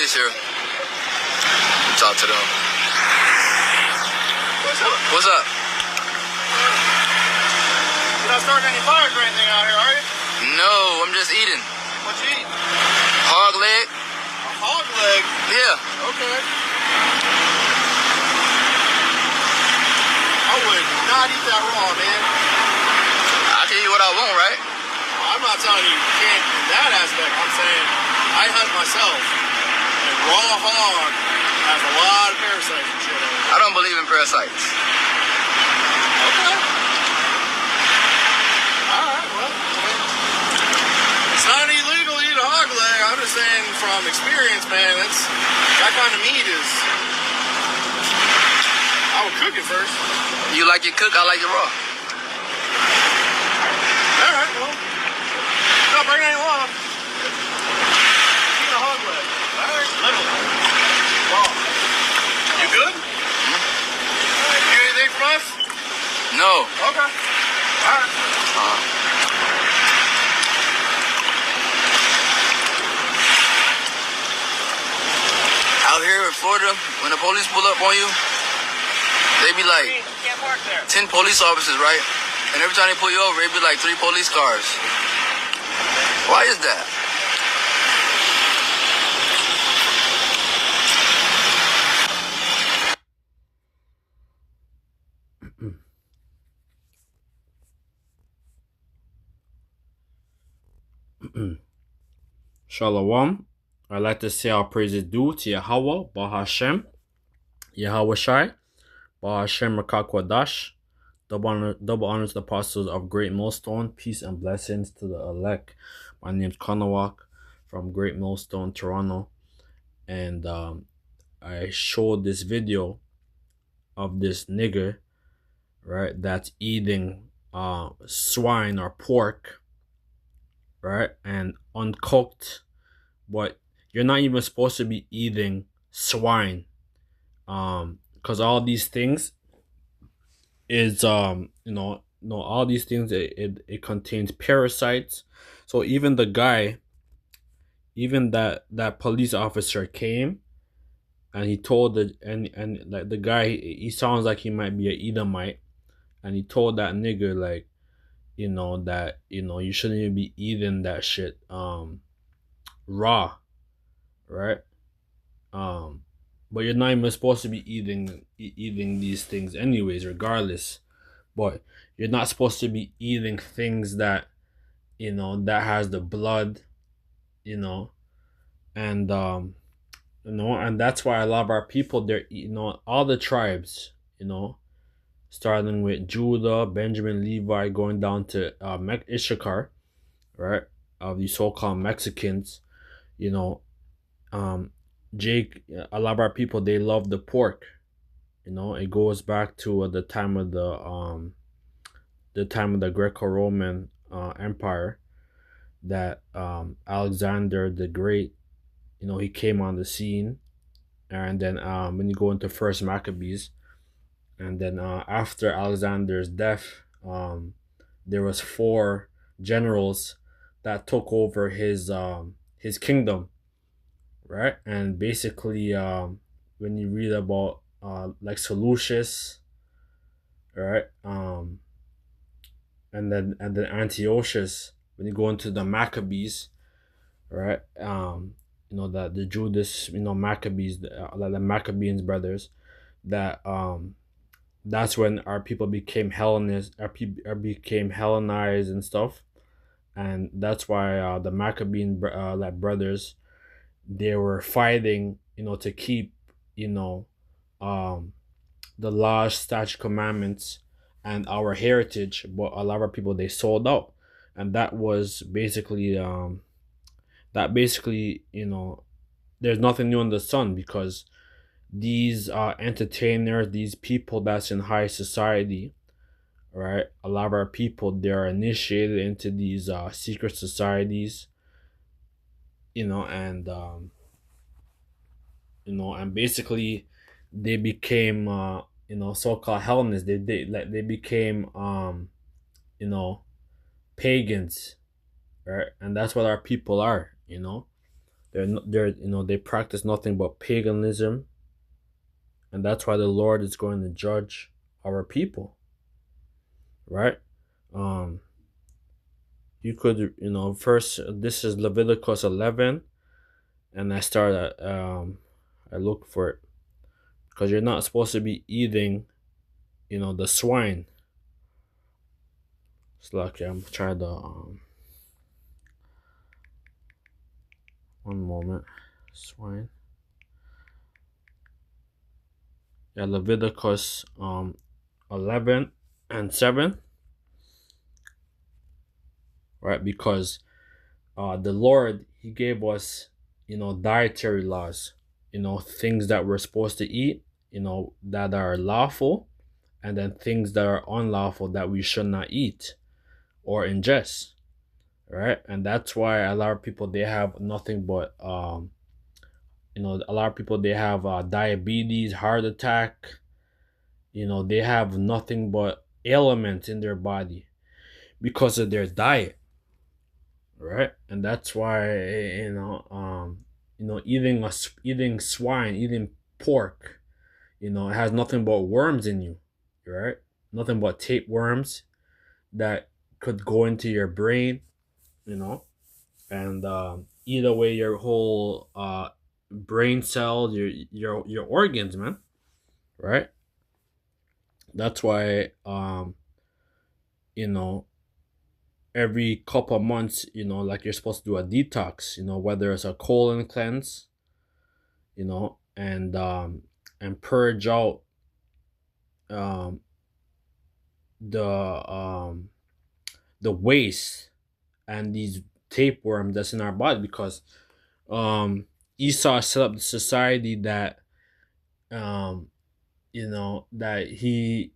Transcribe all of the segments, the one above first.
police here. Talk to them. What's up? You're not starting any fires or anything out here, are you? No, I'm just eating. What you eat? Hog leg. A hog leg? Yeah. Okay. I would not eat that raw, man. I can eat what I want, right? I'm not telling you can't in that aspect. I'm saying I hunt myself, and raw hog has a lot of parasites and shit on it. I don't believe in parasites. Okay. Alright, well, it's not illegal to eat a hog leg. I'm just saying from experience, man, that kind of meat is... I would cook it first. You like it cooked, I like it raw. Alright, well, not bringing any law. Eat a hog leg. Alright, literally. Raw. You good? You need anything from us? No. Okay. Alright. Out here in Florida, when the police pull up on you, they be like 10 police officers, right? And every time they pull you over, it be like 3 police cars. Why is that? Shalom. I'd like to say our praises due to Yahweh, Bahashem, Yahweh Shai, Bahashem Rakakwadash. Double honors to the apostles of Great Millstone. Peace and blessings to the elect. My name's Kanawak from Great Millstone, Toronto. And I showed this video of this nigger, right, that's eating swine or pork, right, and uncooked. But you're not even supposed to be eating swine, because all these things is all these things, it contains parasites. So even the guy, that police officer came and he told like the guy, he sounds like he might be an Edomite, and he told that nigger, like, that you shouldn't even be eating that shit raw, right? But you're not even supposed to be eating these things anyways, regardless. But you're not supposed to be eating things that, that has the blood, and and that's why a lot of our people, they're, all the tribes, starting with Judah, Benjamin, Levi, going down to Issachar, right? Of these so-called Mexicans, Jake, a lot of our people, they love the pork. It goes back to the time of the Greco-Roman Empire, that Alexander the Great, he came on the scene, and then when you go into First Maccabees, and then after Alexander's death, there was 4 generals that took over his kingdom. Right, and basically, when you read about like Seleucus, right, and then Antiochus, when you go into the Maccabees, right, that the Judas, Maccabees, the Maccabean brothers, that that's when our people became Hellenized, became Hellenized and stuff, and that's why the Maccabean brothers, they were fighting, to keep, the laws, statute, commandments, and our heritage. But a lot of people, they sold out, and that was basically, there's nothing new under the sun, because these entertainers, these people that's in high society, right? A lot of our people, they are initiated into these secret societies, and basically they became so-called Hellenists. They became pagans, right? And that's what our people are, They practice nothing but paganism, and that's why the Lord is going to judge our people, right? Um, you could, first, this is Leviticus 11, and I look for it because you're not supposed to be eating, the swine. It's like I'm trying to one moment, swine. Yeah, Leviticus 11 and 7, right? Because the Lord, he gave us, dietary laws, things that we're supposed to eat, that are lawful, and then things that are unlawful that we should not eat or ingest, right? And that's why a lot of people, they have nothing but a lot of people, they have diabetes, heart attack, they have nothing but ailments in their body because of their diet, right? And that's why, eating swine, eating pork, it has nothing but worms in you, right? Nothing but tapeworms that could go into your brain, and eat away your whole brain cells, your organs, man, right? That's why, you know every couple of months, like you're supposed to do a detox, whether it's a colon cleanse, and purge out um the um the waste and these tapeworms that's in our body, because Esau set up the society that, um that he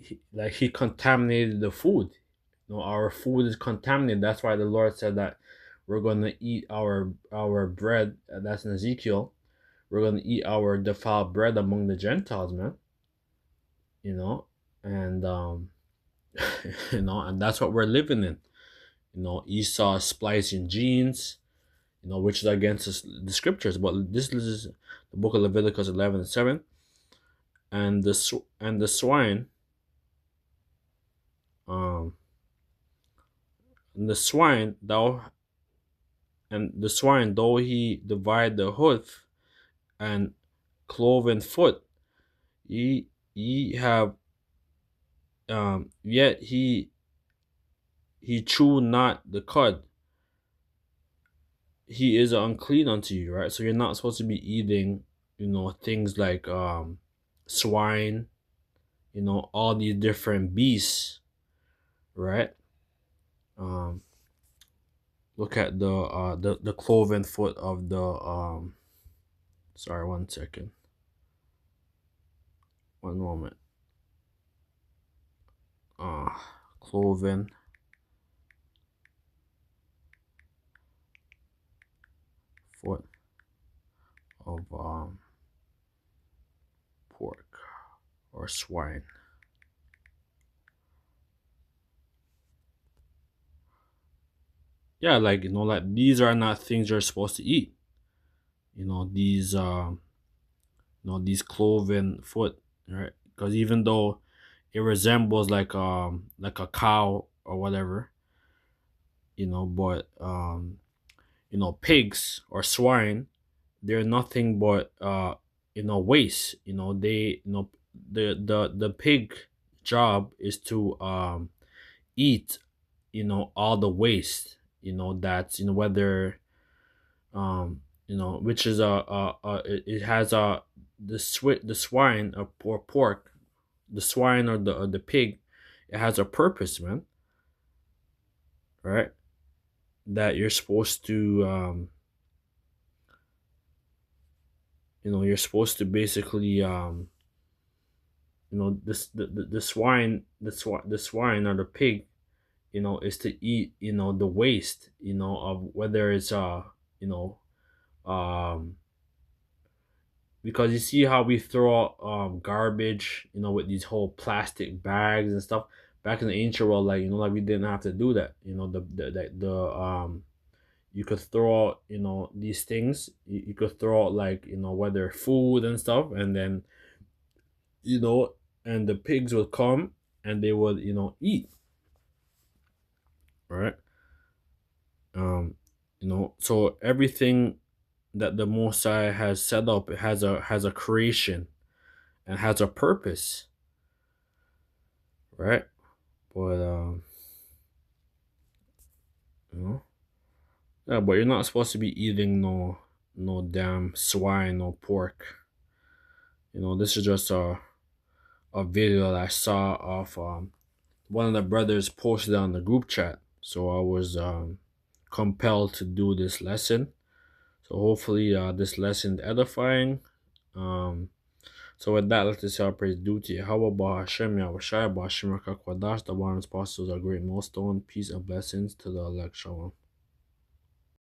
contaminated the food. Our food is contaminated. That's why the Lord said that we're going to eat our bread. That's in Ezekiel. We're going to eat our defiled bread among the Gentiles, man. And and that's what we're living in. Esau splicing genes, which is against the scriptures. But this is the book of Leviticus 11 and 7. And the swine, um and the swine though he divide the hoof and cloven foot, ye have, yet he chew not the cud, he is unclean unto you, right? So you're not supposed to be eating, things like swine, all these different beasts, right? um Look at the cloven foot of the sorry, one second, one moment. Cloven foot of pork or swine. Yeah, like, like these are not things you're supposed to eat. These cloven foot, right? Because even though it resembles like a cow or whatever, but pigs or swine, they're nothing but waste. They the pig job is to eat all the waste, that's, whether, which is it has the swine or pork, the swine or the pig, it has a purpose, man, right? That you're supposed to you're supposed to basically, this the swine, the swine or the pig, is to eat, the waste, of whether it's um because you see how we throw out garbage, with these whole plastic bags and stuff. Back in the ancient world, like, like we didn't have to do that. The you could throw out, these things. You could throw out, like, whether food and stuff, and then, and the pigs would come and they would, eat, right? So everything that the Most High has set up, it has a creation and has a purpose, right? But you know, yeah, but you're not supposed to be eating no damn swine, no pork. This is just a video that I saw of one of the brothers posted on the group chat. So I was compelled to do this lesson. So hopefully this lesson is edifying. So with that, let us say our praise due to Yahweh, Hashem, Yahushai, Hashem, Rakakwadash, the one apostles, a great millstone. Peace and blessings to the elect. Shalom.